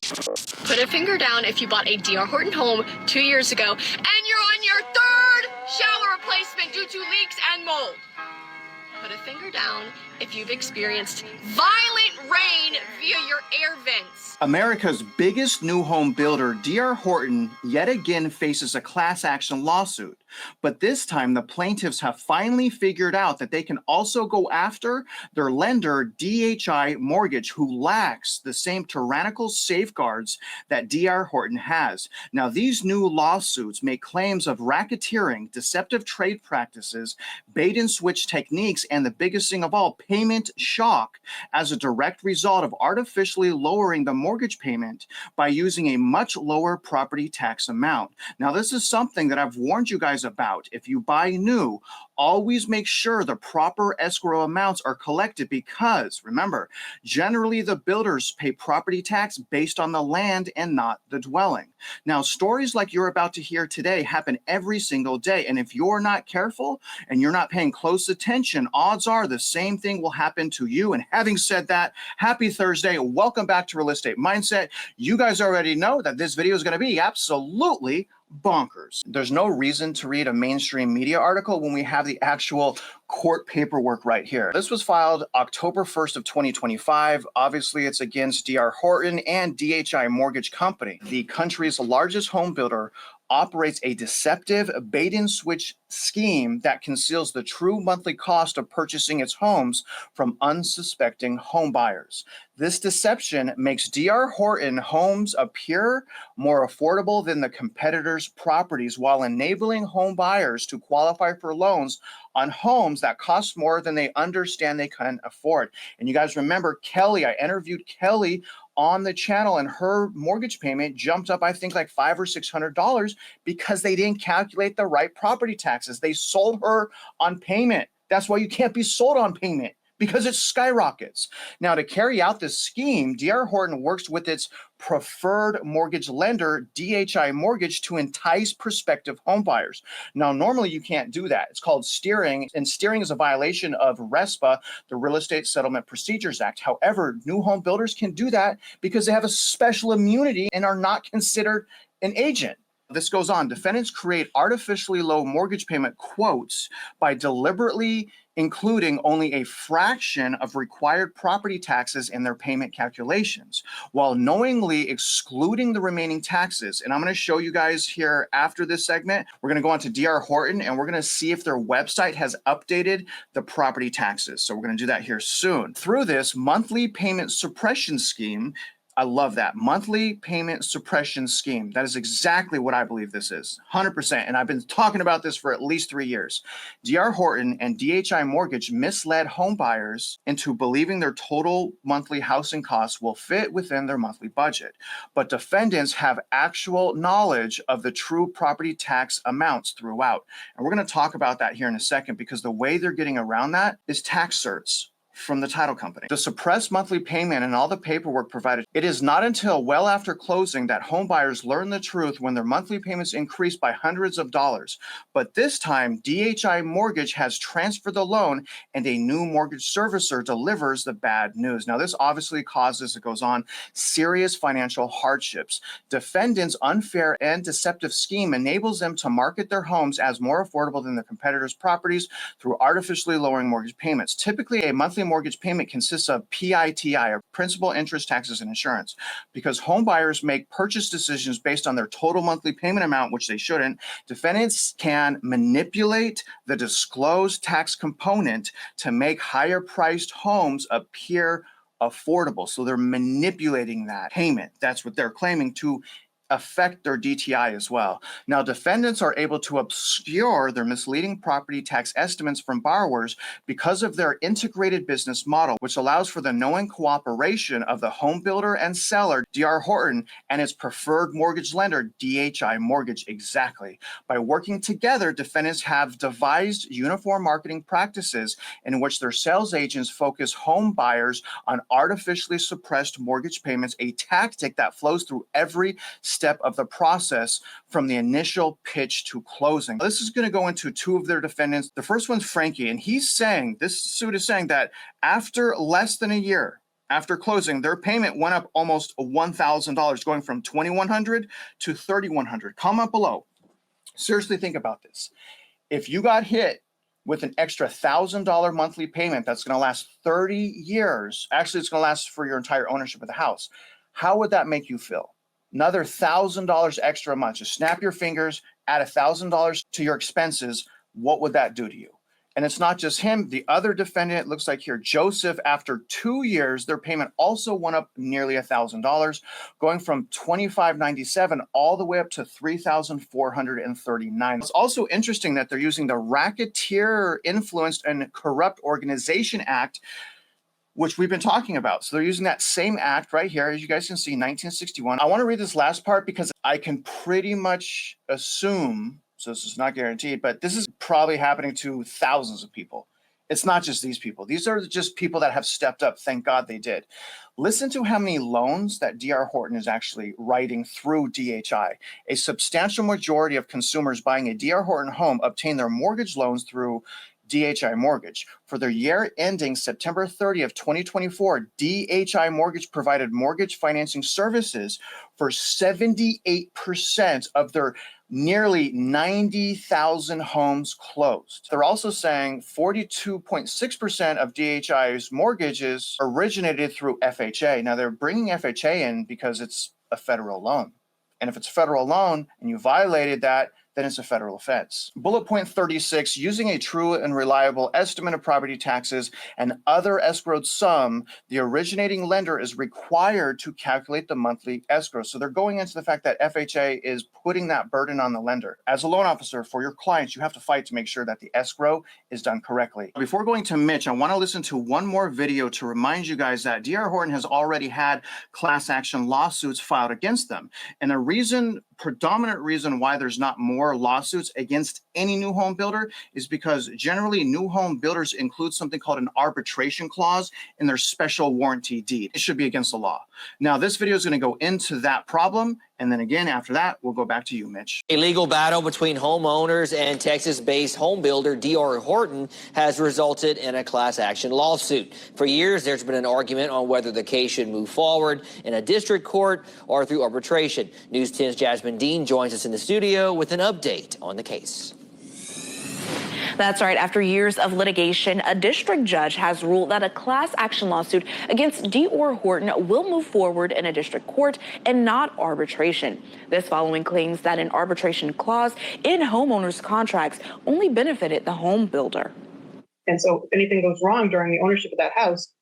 Put a finger down if you bought a D.R. Horton home 2 years ago and you're on your third shower replacement due to leaks and mold. Put a finger down if you've experienced violent rain via your air vents. America's biggest new home builder, D.R. Horton, yet again faces a class action lawsuit. But this time, the plaintiffs have finally figured out that they can also go after their lender, DHI Mortgage, who lacks the same tyrannical safeguards that D.R. Horton has. Now, these new lawsuits make claims of racketeering, deceptive trade practices, bait and switch techniques, and the biggest thing of all, payment shock, as a direct result of artificially lowering the mortgage payment by using a much lower property tax amount. Now, this is something that I've warned you guys about. If you buy new, always make sure the proper escrow amounts are collected because, remember, generally the builders pay property tax based on the land and not the dwelling. Now, stories like you're about to hear today happen every single day, and if you're not careful and you're not paying close attention, odds are the same thing will happen to you. And having said that, happy Thursday. Welcome back to Real Estate Mindset. You guys already know that this video is going to be absolutely bonkers. There's no reason to read a mainstream media article when we have the actual court paperwork right here. This was filed October 1st of 2025. Obviously, it's against D.R. Horton and DHI Mortgage Company. The country's largest home builder operates a deceptive bait and switch scheme that conceals the true monthly cost of purchasing its homes from unsuspecting home buyers. This deception makes D.R. Horton homes appear more affordable than the competitors' properties while enabling home buyers to qualify for loans on homes that cost more than they understand they can afford. And you guys remember Kelly, I interviewed Kelly on the channel, and her mortgage payment jumped up, I think, like $500 or $600 because they didn't calculate the right property taxes. They sold her on payment. That's why you can't be sold on payment, because it skyrockets. Now, to carry out this scheme, D.R. Horton works with its preferred mortgage lender, DHI Mortgage, to entice prospective homebuyers. Now, normally you can't do that. It's called steering, and steering is a violation of RESPA, the Real Estate Settlement Procedures Act. However, new home builders can do that because they have a special immunity and are not considered an agent. This goes on. Defendants create artificially low mortgage payment quotes by deliberately including only a fraction of required property taxes in their payment calculations, while knowingly excluding the remaining taxes. And I'm going to show you guys here after this segment. We're going to go on to D.R. Horton, and we're going to see if their website has updated the property taxes. So we're going to do that here soon. Through this monthly payment suppression scheme, I love that. Monthly payment suppression scheme. That is exactly what I believe this is, 100%. And I've been talking about this for at least 3 years. D.R. Horton and DHI Mortgage misled homebuyers into believing their total monthly housing costs will fit within their monthly budget. But defendants have actual knowledge of the true property tax amounts throughout. And we're going to talk about that here in a second, because the way they're getting around that is tax certs from the title company. The suppressed monthly payment and all the paperwork provided. It is not until well after closing that home buyers learn the truth when their monthly payments increase by hundreds of dollars. But this time, DHI Mortgage has transferred the loan and a new mortgage servicer delivers the bad news. Now, this obviously causes, it goes on, serious financial hardships. Defendants' unfair and deceptive scheme enables them to market their homes as more affordable than their competitors' properties through artificially lowering mortgage payments. Typically, a monthly mortgage payment consists of PITI, or principal, interest, taxes, and insurance. Because home buyers make purchase decisions based on their total monthly payment amount, which they shouldn't, defendants can manipulate the disclosed tax component to make higher priced homes appear affordable. So they're manipulating that payment. That's what they're claiming to affect their DTI as well. Now, defendants are able to obscure their misleading property tax estimates from borrowers because of their integrated business model, which allows for the knowing cooperation of the home builder and seller, D.R. Horton, and its preferred mortgage lender, DHI Mortgage. Exactly. By working together, defendants have devised uniform marketing practices in which their sales agents focus home buyers on artificially suppressed mortgage payments, a tactic that flows through every step of the process from the initial pitch to closing. This is going to go into two of their defendants. The first one's Frankie, and he's saying, this suit is saying that after less than a year after closing, their payment went up almost $1,000, going from $2,100 to $3,100. Comment below. Seriously, think about this. If you got hit with an extra $1,000 monthly payment that's going to last 30 years, actually, it's going to last for your entire ownership of the house, how would that make you feel? Another $1,000 extra a month. Just snap your fingers, add $1,000 to your expenses. What would that do to you? And it's not just him. The other defendant, it looks like here, Joseph, after 2 years, their payment also went up nearly $1,000, going from $2,597 all the way up to $3,439. It's also interesting that they're using the Racketeer Influenced and Corrupt Organization Act, which we've been talking about. So they're using that same act right here, as you guys can see, 1961. I want to read this last part because I can pretty much assume, so this is not guaranteed, but this is probably happening to thousands of people. It's not just these people. These are just people that have stepped up. Thank God they did. Listen to how many loans that D.R. Horton is actually writing through DHI. A substantial majority of consumers buying a D.R. Horton home obtain their mortgage loans through DHI Mortgage. For the year ending September 30th, 2024, DHI Mortgage provided mortgage financing services for 78% of their nearly 90,000 homes closed. They're also saying 42.6% of DHI's mortgages originated through FHA. Now they're bringing FHA in because it's a federal loan. And if it's a federal loan and you violated that, then it's a federal offense. Bullet point 36, using a true and reliable estimate of property taxes and other escrowed sum, the originating lender is required to calculate the monthly escrow. So they're going into the fact that FHA is putting that burden on the lender. As a loan officer for your clients, you have to fight to make sure that the escrow is done correctly. Before going to Mitch, I want to listen to one more video to remind you guys that D.R. Horton has already had class action lawsuits filed against them. And the predominant reason why there's not more lawsuits against any new home builder is because generally new home builders include something called an arbitration clause in their special warranty deed. It should be against the law. Now, this video is going to go into that problem. And then again, after that, we'll go back to you, Mitch. A legal battle between homeowners and Texas-based home builder D.R. Horton has resulted in a class action lawsuit. For years, there's been an argument on whether the case should move forward in a district court or through arbitration. News 10's Jasmine Dean joins us in the studio with an update on the case. That's right. After years of litigation, a district judge has ruled that a class action lawsuit against D.R. Horton will move forward in a district court and not arbitration. This following claims that an arbitration clause in homeowners' contracts only benefited the home builder. And so if anything goes wrong during the ownership of that house,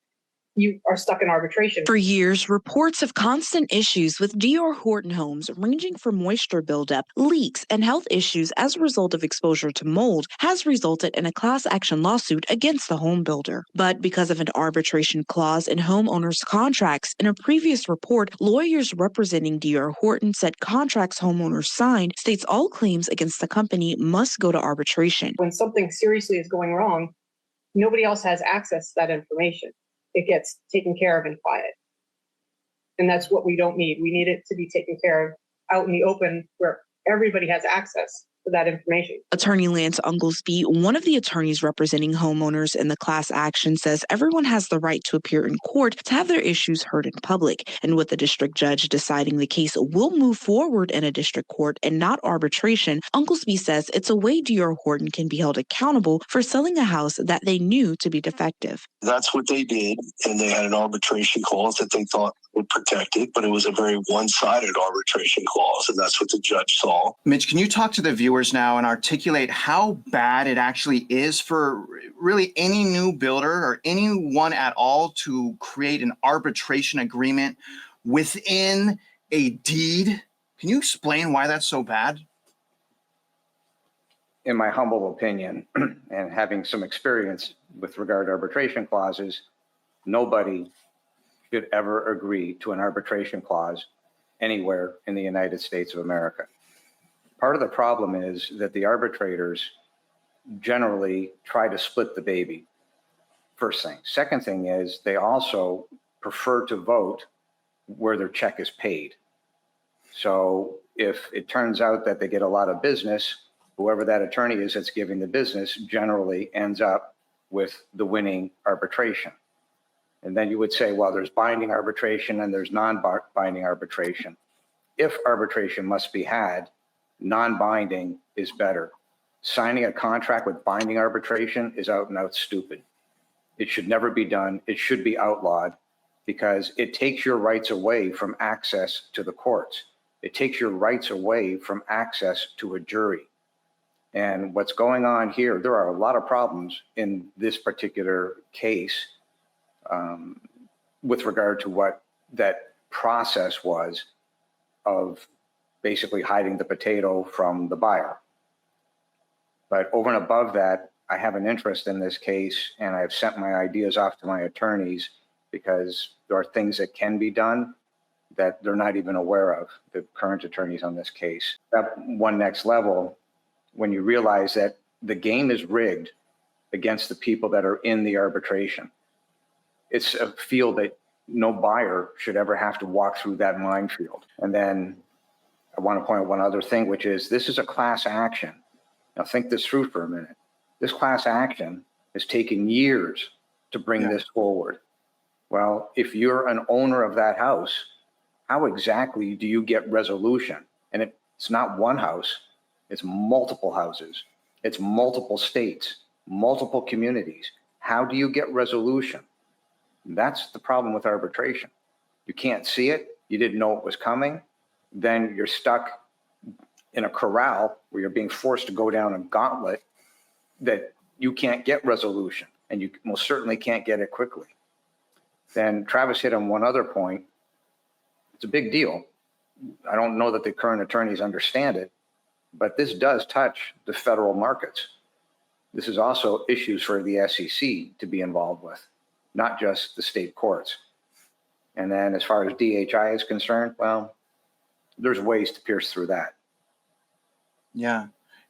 you are stuck in arbitration. For years, reports of constant issues with D.R. Horton homes, ranging from moisture buildup, leaks, and health issues as a result of exposure to mold, has resulted in a class action lawsuit against the home builder. But because of an arbitration clause in homeowners' contracts, in a previous report, lawyers representing D.R. Horton said contracts homeowners signed states all claims against the company must go to arbitration. When something seriously is going wrong, nobody else has access to that information. It gets taken care of in quiet. And that's what we don't need. We need it to be taken care of out in the open where everybody has access to that information. Attorney Lance Unglesby, one of the attorneys representing homeowners in the class action, says everyone has the right to appear in court to have their issues heard in public. And with the district judge deciding the case will move forward in a district court and not arbitration, Unglesby says it's a way D.R. Horton can be held accountable for selling a house that they knew to be defective. That's what they did, and they had an arbitration clause that they thought would protect it, but it was a very one-sided arbitration clause, and that's what the judge saw. Mitch, can you talk to the viewers now and articulate how bad it actually is for really any new builder or anyone at all to create an arbitration agreement within a deed? Can you explain why that's so bad? In my humble opinion, and having some experience with regard to arbitration clauses, nobody should ever agree to an arbitration clause anywhere in the United States of America. Part of the problem is that the arbitrators generally try to split the baby, first thing. Second thing is they also prefer to vote where their check is paid. So if it turns out that they get a lot of business, whoever that attorney is that's giving the business generally ends up with the winning arbitration. And then you would say, well, there's binding arbitration and there's non-binding arbitration. If arbitration must be had, non-binding is better. Signing a contract with binding arbitration is out and out stupid. It should never be done. It should be outlawed because it takes your rights away from access to the courts. It takes your rights away from access to a jury. And what's going on here, there are a lot of problems in this particular case with regard to what that process was of basically hiding the potato from the buyer. But over and above that, I have an interest in this case, and I've sent my ideas off to my attorneys because there are things that can be done that they're not even aware of, the current attorneys on this case. That one next level, when you realize that the game is rigged against the people that are in the arbitration. It's a field that no buyer should ever have to walk through that minefield. And then I want to point out one other thing, which is this is a class action. Now think this through for a minute. This class action is taking years to bring this forward. Well, if you're an owner of that house, how exactly do you get resolution? And it's not one house, it's multiple houses, it's multiple states, multiple communities. How do you get resolution? That's the problem with arbitration. You can't see it, you didn't know it was coming, then you're stuck in a corral where you're being forced to go down a gauntlet that you can't get resolution, and you most certainly can't get it quickly. Then Travis hit on one other point. It's a big deal. I don't know that the current attorneys understand it, but this does touch the federal markets. This is also issues for the SEC to be involved with, not just the state courts. And then as far as DHI is concerned, well, there's ways to pierce through that. Yeah.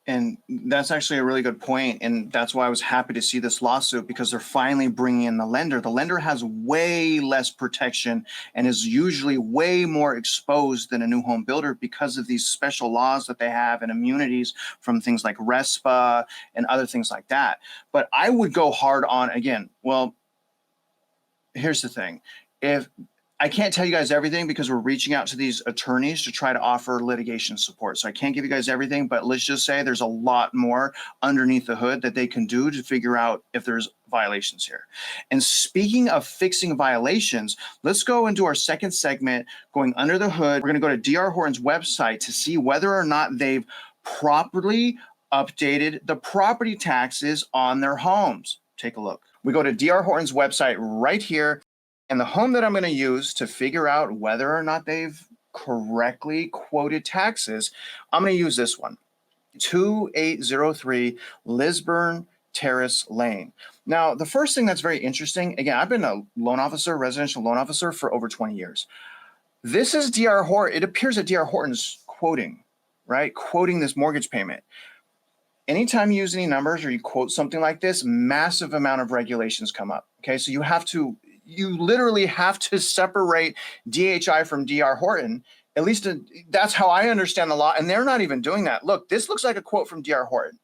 And that's actually a really good point. And that's why I was happy to see this lawsuit, because they're finally bringing in the lender. The lender has way less protection and is usually way more exposed than a new home builder because of these special laws that they have and immunities from things like RESPA and other things like that. But I would go hard on, again, well, here's the thing. If I can't tell you guys everything because we're reaching out to these attorneys to try to offer litigation support. So I can't give you guys everything, but let's just say there's a lot more underneath the hood that they can do to figure out if there's violations here. And speaking of fixing violations, let's go into our second segment, going under the hood. We're going to go to D.R. Horton's website to see whether or not they've properly updated the property taxes on their homes. Take a look. We go to D.R. Horton's website right here. And the home that I'm going to use to figure out whether or not they've correctly quoted taxes, I'm going to use this one, 2803 Lisburn Terrace Lane. Now, the first thing that's very interesting, again, I've been a loan officer, residential loan officer for over 20 years. This is D.R. Horton. It appears that D.R. Horton's quoting, right? Quoting this mortgage payment. Anytime you use any numbers or you quote something like this, massive amount of regulations come up. Okay, so you literally have to separate DHI from D.R. Horton. At least that's how I understand the law. And they're not even doing that. Look, this looks like a quote from D.R. Horton.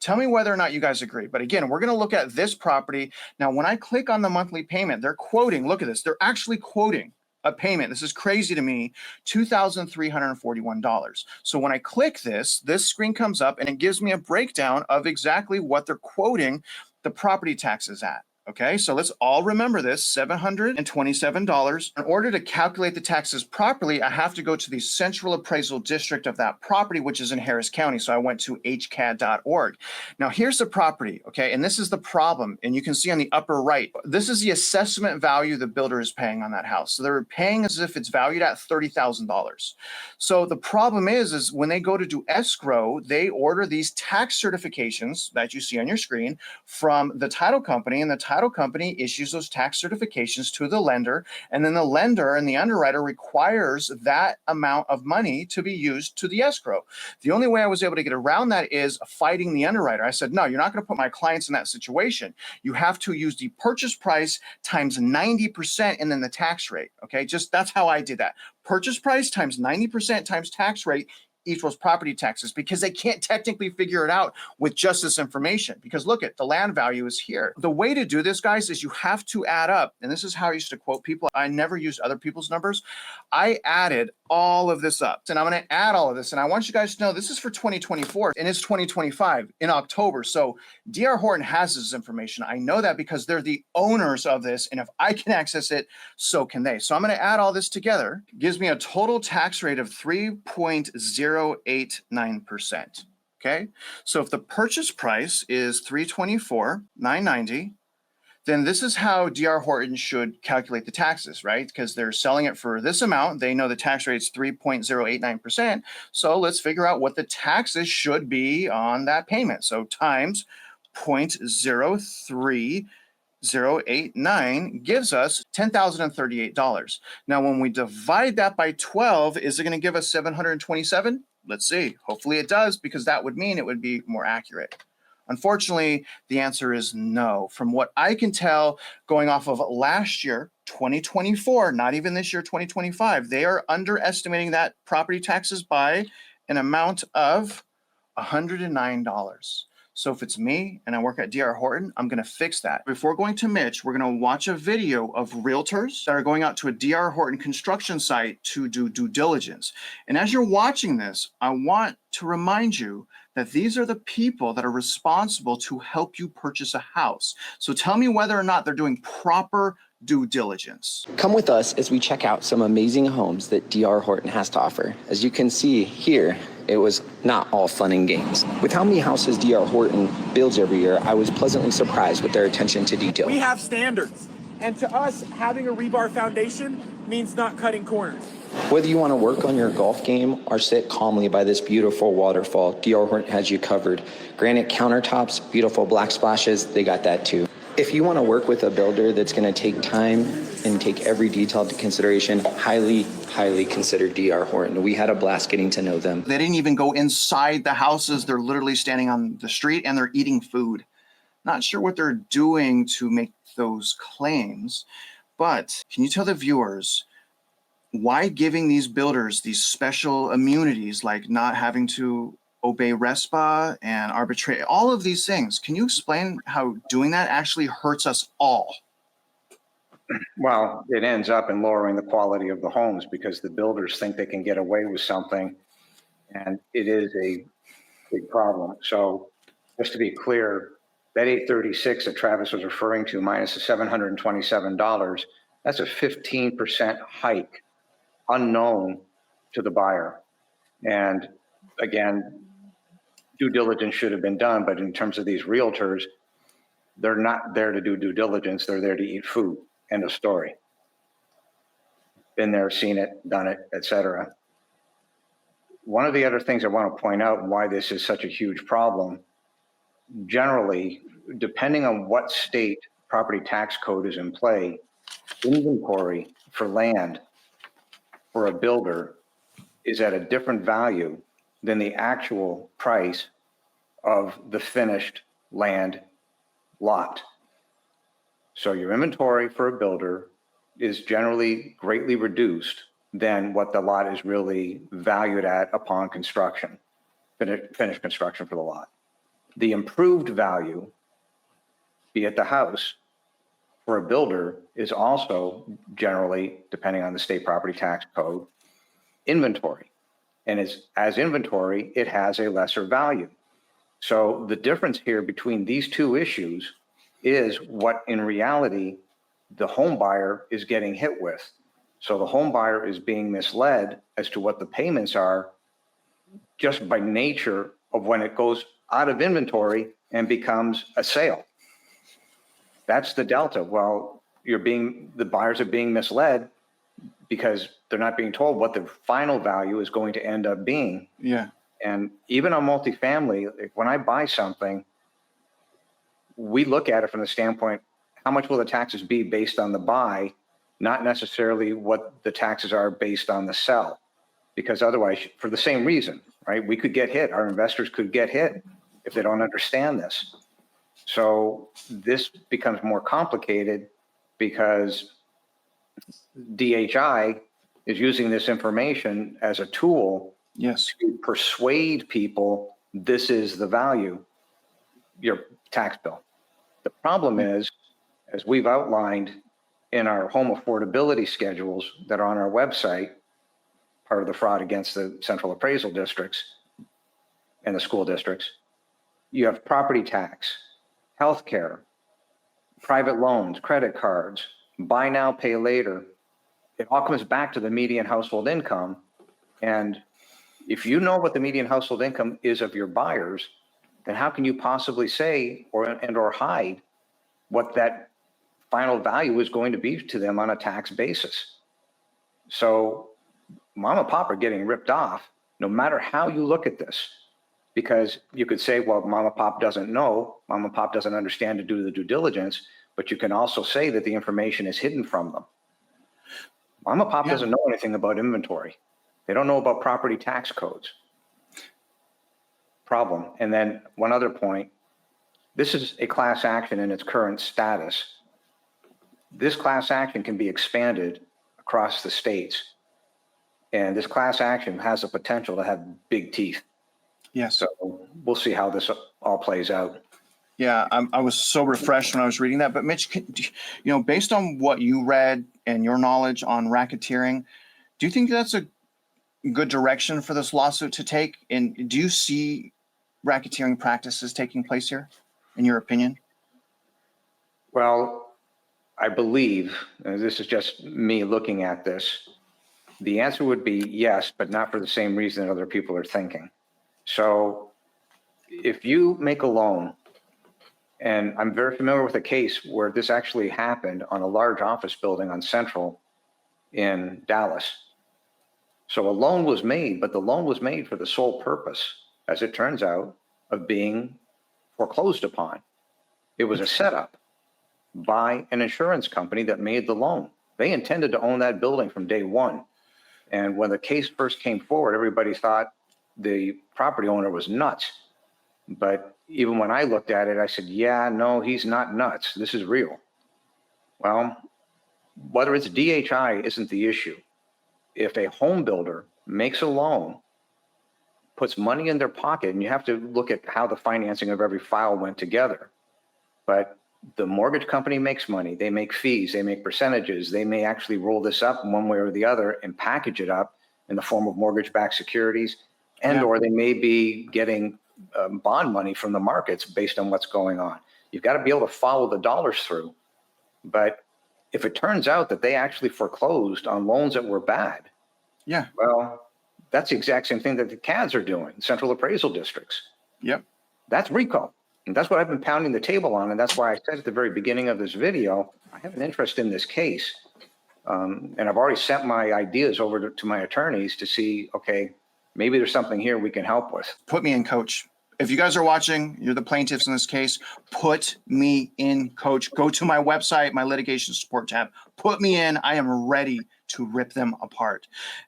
Tell me whether or not you guys agree. But again, we're going to look at this property. Now, when I click on the monthly payment, they're quoting, look at this. They're actually quoting a payment. This is crazy to me, $2,341. So when I click this screen comes up and it gives me a breakdown of exactly what they're quoting the property taxes at. Okay, so let's all remember this, $727. In order to calculate the taxes properly, I have to go to the central appraisal district of that property, which is in Harris County. So I went to hcad.org. Now here's the property, okay, and this is the problem. And you can see on the upper right, this is the assessment value the builder is paying on that house. So they're paying as if it's valued at $30,000. So the problem is when they go to do escrow, they order these tax certifications that you see on your screen from the title company, and the title company issues those tax certifications to the lender, and then the lender and the underwriter requires that amount of money to be used to the escrow. The only way I was able to get around that is fighting the underwriter. I said, no, you're not going to put my clients in that situation. You have to use the purchase price times 90% and then the tax rate. Okay, just that's how I did that. Purchase price times 90% times tax rate each one's property taxes because they can't technically figure it out with just this information. Because look at the land value is here. The way to do this, guys, is you have to add up. And this is how I used to quote people. I never used other people's numbers. I added all of this up, and I'm going to add all of this. And I want you guys to know this is for 2024 and it's 2025 in October. So D.R. Horton has this information. I know that because they're the owners of this. And if I can access it, so can they. So I'm going to add all this together. It gives me a total tax rate of 3.089%. Okay. So if the purchase price is $324,990, then this is how D.R. Horton should calculate the taxes, right? Because they're selling it for this amount. They know the tax rate is 3.089%. So let's figure out what the taxes should be on that payment. So times 0.03089 gives us $10,038. Now, when we divide that by 12, is it going to give us 727? Let's see. Hopefully it does, because that would mean it would be more accurate. Unfortunately, the answer is no. From what I can tell, going off of last year, 2024, not even this year, 2025, they are underestimating that property taxes by an amount of $109. So if it's me and I work at D.R. Horton, I'm going to fix that. Before going to Mitch, we're going to watch a video of realtors that are going out to a D.R. Horton construction site to do due diligence. And as you're watching this, I want to remind you that these are the people that are responsible to help you purchase a house. So tell me whether or not they're doing proper due diligence. Come with us as we check out some amazing homes that D.R. Horton has to offer. As you can see here, it was not all fun and games. With how many houses D.R. Horton builds every year, I was pleasantly surprised with their attention to detail. We have standards, and to us, having a rebar foundation means not cutting corners. Whether you want to work on your golf game or sit calmly by this beautiful waterfall, D.R. Horton has you covered. Granite countertops, beautiful black splashes, they got that too. If you want to work with a builder that's going to take time and take every detail into consideration, highly consider D.R. Horton. We had a blast getting to know them. They didn't even go inside the houses. They're literally standing on the street and they're eating food. Not sure what they're doing to make those claims, but can you tell the viewers why giving these builders these special immunities, like not having to obey RESPA and arbitrate, all of these things? Can you explain how doing that actually hurts us all? Well, it ends up in lowering the quality of the homes because the builders think they can get away with something, and it is a big problem. So just to be clear, that 836 that Travis was referring to minus the $727, that's a 15% hike unknown to the buyer. And again, due diligence should have been done, but in terms of these realtors, they're not there to do due diligence. They're there to eat food. End of story. Been there, seen it, done it, etc. One of the other things I want to point out why this is such a huge problem, generally, depending on what state property tax code is in play, inventory for land for a builder is at a different value than the actual price of the finished land lot. So your inventory for a builder is generally greatly reduced than what the lot is really valued at upon construction, finished construction for the lot. The improved value, be it the house, for a builder is also generally, depending on the state property tax code, inventory. And as inventory, it has a lesser value. So the difference here between these two issues is what in reality the home buyer is getting hit with. So the home buyer is being misled as to what the payments are just by nature of when it goes out of inventory and becomes a sale. That's the delta. Well, the buyers are being misled because they're not being told what the final value is going to end up being. Yeah. And even on multifamily, when I buy something, we look at it from the standpoint, how much will the taxes be based on the buy, not necessarily what the taxes are based on the sell. Because otherwise, for the same reason, right, we could get hit. Our investors could get hit if they don't understand this. So this becomes more complicated because DHI is using this information as a tool Yes. to persuade people this is the value, your tax bill. The problem is, as we've outlined in our home affordability schedules that are on our website, part of the fraud against the central appraisal districts and the school districts, you have property tax, healthcare, private loans, credit cards, buy now, pay later. It all comes back to the median household income. And if you know what the median household income is of your buyers, then how can you possibly say or hide what that final value is going to be to them on a tax basis? So mom and pop are getting ripped off no matter how you look at this, because you could say, well, mom and pop doesn't know, mom and pop doesn't understand to do the due diligence, but you can also say that the information is hidden from them. Mom and pop doesn't know anything about inventory. They don't know about property tax codes. Problem. And then one other point, this is a class action in its current status. This class action can be expanded across the states. And this class action has the potential to have big teeth. Yes. So we'll see how this all plays out. Yeah, I was so refreshed when I was reading that. But Mitch, based on what you read and your knowledge on racketeering, do you think that's a good direction for this lawsuit to take? And do you see racketeering practices taking place here, in your opinion? Well, I believe, and this is just me looking at this, the answer would be yes, but not for the same reason that other people are thinking. So if you make a loan, and I'm very familiar with a case where this actually happened on a large office building on Central in Dallas. So a loan was made, but the loan was made for the sole purpose, as it turns out, of being foreclosed upon. It was a setup by an insurance company that made the loan. They intended to own that building from day one. And when the case first came forward, everybody thought the property owner was nuts. But even when I looked at it, I said, yeah, no, he's not nuts. This is real. Well, whether it's DHI isn't the issue. If a home builder makes a loan, puts money in their pocket, and you have to look at how the financing of every file went together. But the mortgage company makes money, they make fees, they make percentages, they may actually roll this up in one way or the other and package it up in the form of mortgage-backed securities, and or they may be getting bond money from the markets based on what's going on. You've got to be able to follow the dollars through. But if it turns out that they actually foreclosed on loans that were bad, well, that's the exact same thing that the CADs are doing, central appraisal districts. Yep. That's RICO. And that's what I've been pounding the table on. And that's why I said at the very beginning of this video, I have an interest in this case. And I've already sent my ideas over to my attorneys to see, okay, maybe there's something here we can help with. Put me in, coach. If you guys are watching, you're the plaintiffs in this case, put me in, coach. Go to my website, my litigation support tab. Put me in. I am ready to rip them apart.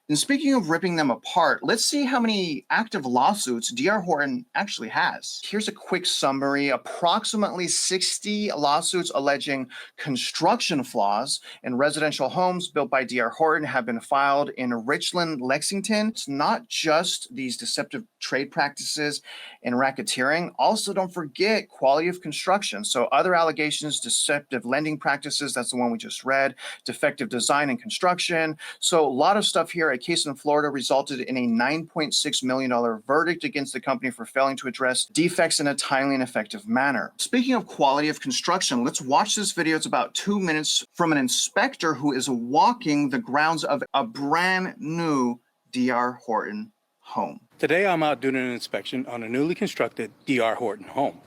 And speaking of ripping them apart, let's see how many active lawsuits D.R. Horton actually has. Here's a quick summary. Approximately 60 lawsuits alleging construction flaws in residential homes built by D.R. Horton have been filed in Richland, Lexington. It's not just these deceptive trade practices and racketeering. Also, don't forget quality of construction. So other allegations, deceptive lending practices, that's the one we just read, defective design and construction. So a lot of stuff here. A case in Florida resulted in a $9.6 million verdict against the company for failing to address defects in a timely and effective manner. Speaking of quality of construction, let's watch this video. It's about 2 minutes from an inspector who is walking the grounds of a brand new D.R. Horton home. Today I'm out doing an inspection on a newly constructed D.R. Horton home.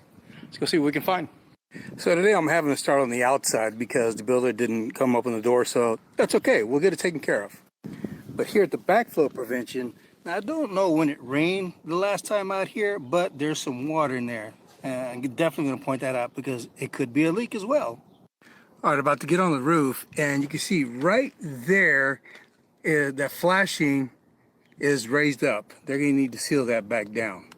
Let's go see what we can find. So today I'm having to start on the outside because the builder didn't come open the door, so that's okay. We'll get it taken care of. But here at the backflow prevention, now I don't know when it rained the last time out here, but there's some water in there. I'm definitely going to point that out because it could be a leak as well. All right, about to get on the roof, and you can see right there that flashing is raised up. They're going to need to seal that back down.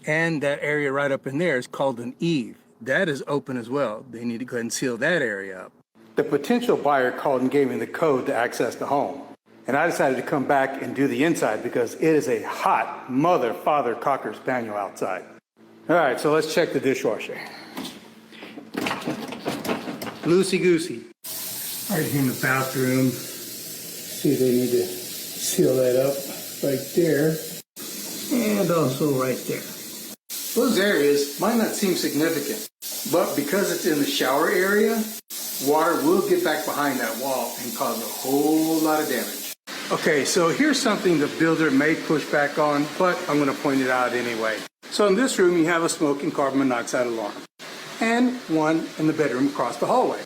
And that area right up in there is called an eave. That is open as well. They need to go ahead and seal that area up. The potential buyer called and gave me the code to access the home. And I decided to come back and do the inside because it is a hot mother, father, cocker spaniel outside. All right, so let's check the dishwasher. Loosey-goosey. Right here in the bathroom. See, they need to seal that up right there. And also right there. Those areas might not seem significant, but because it's in the shower area, water will get back behind that wall and cause a whole lot of damage. Okay, so here's something the builder may push back on, but I'm going to point it out anyway. So in this room, you have a smoke and carbon monoxide alarm, and one in the bedroom across the hallway.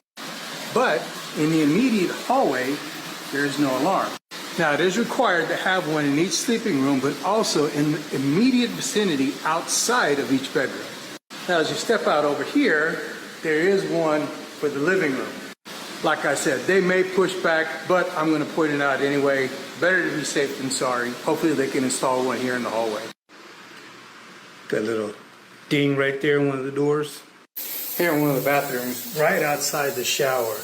But in the immediate hallway, there is no alarm. Now, it is required to have one in each sleeping room, but also in the immediate vicinity outside of each bedroom. Now, as you step out over here, there is one for the living room. Like I said, they may push back, but I'm going to point it out anyway. Better to be safe than sorry. Hopefully they can install one here in the hallway. That little ding right there in one of the doors. Here in one of the bathrooms, right outside the shower,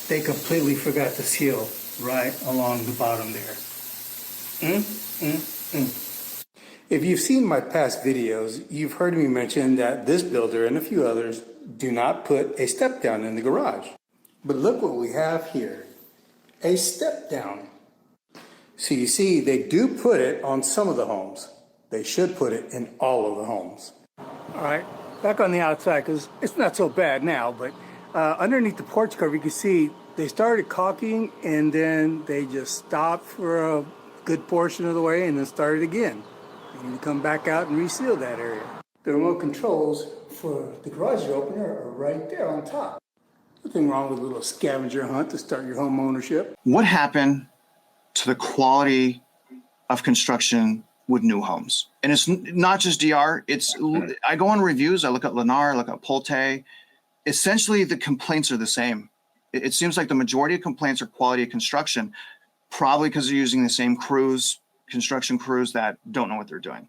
they completely forgot to seal right along the bottom there. If you've seen my past videos, you've heard me mention that this builder and a few others do not put a step down in the garage. But look what we have here, a step down. So you see, they do put it on some of the homes. They should put it in all of the homes. All right, back on the outside, because it's not so bad now, but underneath the porch cover, you can see they started caulking and then they just stopped for a good portion of the way and then started again. You need to come back out and reseal that area. The remote controls for the garage opener are right there on top. Nothing wrong with a little scavenger hunt to start your home ownership. What happened to the quality of construction with new homes? And it's not just DR. I go on reviews. I look at Lennar, I look at Pulte. Essentially, the complaints are the same. It seems like the majority of complaints are quality of construction, probably because they're using the same crews, construction crews that don't know what they're doing.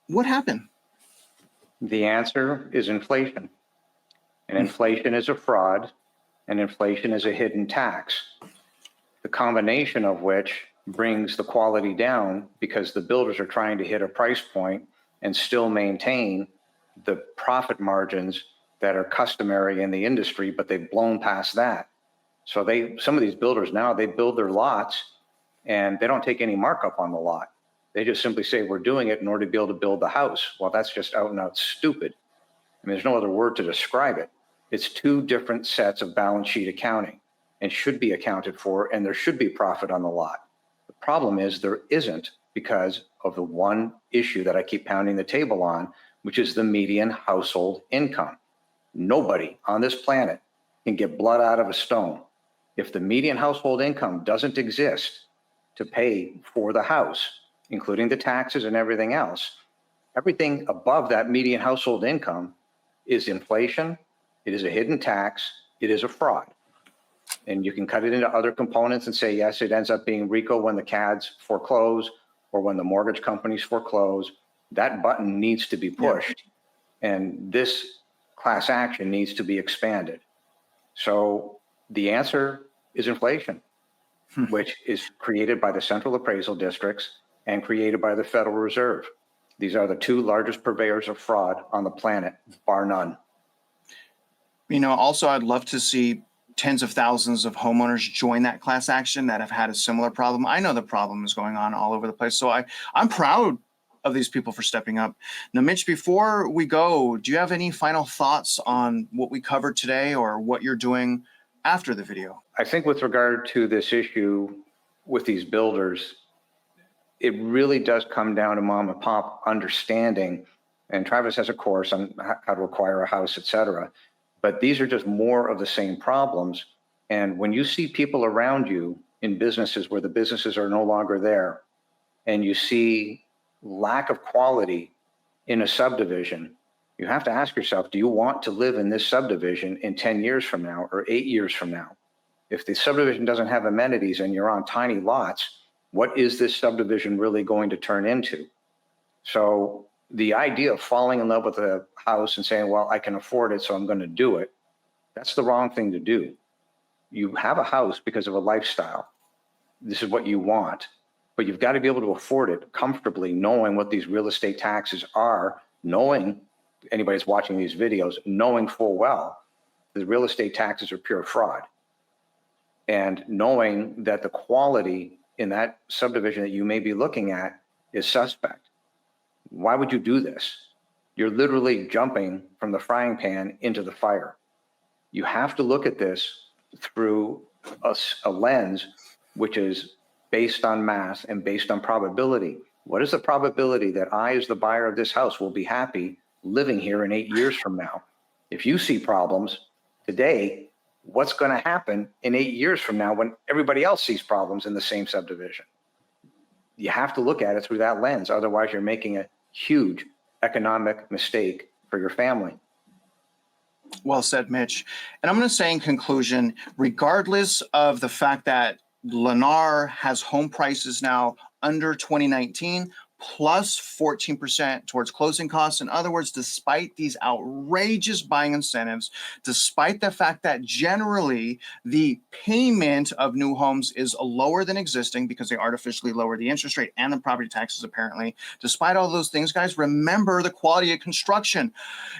What happened? The answer is inflation. And inflation is a fraud, and inflation is a hidden tax. The combination of which brings the quality down because the builders are trying to hit a price point and still maintain the profit margins that are customary in the industry, but they've blown past that. So some of these builders now, they build their lots and they don't take any markup on the lot. They just simply say, we're doing it in order to be able to build the house. Well, that's just out and out stupid. I mean, there's no other word to describe it. It's two different sets of balance sheet accounting and should be accounted for, and there should be profit on the lot. The problem is there isn't because of the one issue that I keep pounding the table on, which is the median household income. Nobody on this planet can get blood out of a stone. If the median household income doesn't exist to pay for the house, including the taxes and everything else, everything above that median household income is inflation, it is a hidden tax, it is a fraud. And you can cut it into other components and say, yes, it ends up being RICO when the CADs foreclose or when the mortgage companies foreclose. That button needs to be pushed. Yeah. And this class action needs to be expanded. So the answer is inflation, which is created by the central appraisal districts and created by the Federal Reserve. These are the two largest purveyors of fraud on the planet, bar none. You know, also, I'd love to see tens of thousands of homeowners join that class action that have had a similar problem. I know the problem is going on all over the place. So I'm proud of these people for stepping up. Now, Mitch, before we go, do you have any final thoughts on what we covered today or what you're doing after the video? I think with regard to this issue with these builders, it really does come down to mom and pop understanding, and Travis has a course on how to acquire a house, et cetera. But these are just more of the same problems. And when you see people around you in businesses where the businesses are no longer there, and you see lack of quality in a subdivision, you have to ask yourself, do you want to live in this subdivision in 10 years from now or 8 years from now? If the subdivision doesn't have amenities and you're on tiny lots, what is this subdivision really going to turn into? So the idea of falling in love with a house and saying, well, I can afford it, so I'm going to do it, that's the wrong thing to do. You have a house because of a lifestyle. this is what you want, but you've got to be able to afford it comfortably, knowing what these real estate taxes are, knowing anybody that's watching these videos, knowing full well that real estate taxes are pure fraud, and knowing that the quality in that subdivision that you may be looking at is suspect. Why would you do this? You're literally jumping from the frying pan into the fire. You have to look at this through a lens which is based on math and based on probability. What is the probability that I, as the buyer of this house, will be happy living here in 8 years from now? If you see problems today, what's going to happen in 8 years from now when everybody else sees problems in the same subdivision? You have to look at it through that lens. Otherwise, you're making a huge economic mistake for your family. Well said, Mitch. And I'm going to say in conclusion, regardless of the fact that Lennar has home prices now under 2019, plus 14% towards closing costs. In other words, despite these outrageous buying incentives, despite the fact that generally the payment of new homes is lower than existing because they artificially lower the interest rate and the property taxes apparently, despite all those things, guys, remember the quality of construction.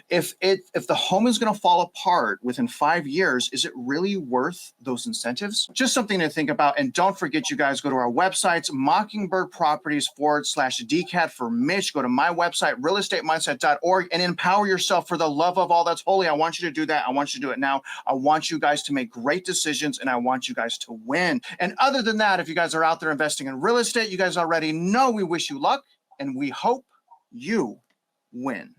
If the home is going to fall apart within 5 years, is it really worth those incentives? Just something to think about. And don't forget, you guys, go to our websites, mockingbirdproperties.com/DCAD for Mitch. Go to my website, realestatemindset.org, and empower yourself for the love of all that's holy. I want you to do that. I want you to do it now. I want you guys to make great decisions, and I want you guys to win. And other than that, if you guys are out there investing in real estate, you guys already know we wish you luck, and we hope you win.